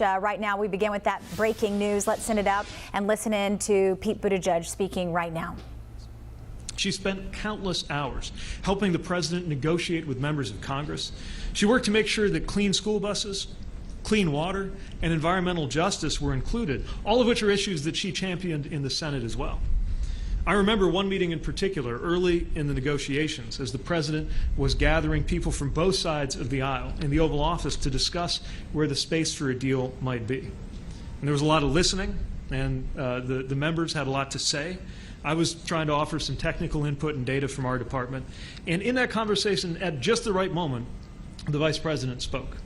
Right now, we begin with that breaking news. Let's send it out and listen in to Pete Buttigieg speaking right now. She spent countless hours helping the president negotiate with members of Congress. She worked to make sure that clean school buses, clean water, and environmental justice were included, all of which are issues that she championed in the Senate as well. I remember one meeting in particular early in the negotiations as the president was gathering people from both sides of the aisle in the Oval Office to discuss where the space for a deal might be. And there was a lot of listening, and the members had a lot to say. I was trying to offer some technical input and data from our department. And in that conversation, at just the right moment, the vice president spoke.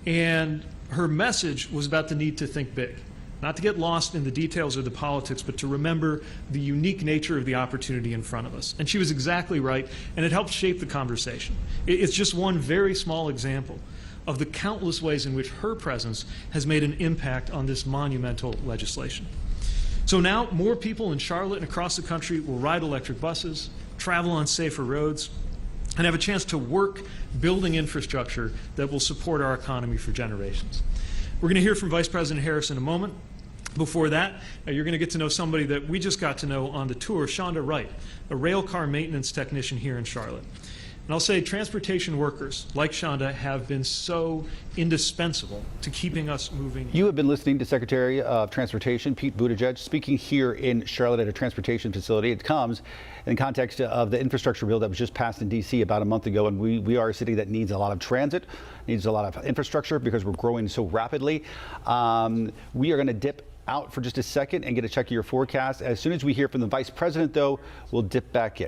And her message was about the need to think big. Not to get lost in the details or the politics, but to remember the unique nature of the opportunity in front of us. And she was exactly right, and it helped shape the conversation. It's just one very small example of the countless ways in which her presence has made an impact on this monumental legislation. So now more people in Charlotte and across the country will ride electric buses, travel on safer roads, and have a chance to work building infrastructure that will support our economy for generations. We're going to hear from Vice President Harris in a moment. Before that, you're going to get to know somebody that we just got to know on the tour, Shonda Wright, a rail car maintenance technician here in Charlotte. And I'll say transportation workers like Shonda have been so indispensable to keeping us moving. You have been listening to Secretary of Transportation Pete Buttigieg speaking here in Charlotte at a transportation facility. It comes in context of the infrastructure bill that was just passed in D.C. about a month ago, and we are a city that needs a lot of transit, needs a lot of infrastructure because we're growing so rapidly. We are going to dip out for just a second and get a check of your forecast. As soon as we hear from the Vice President, though, we'll dip back in.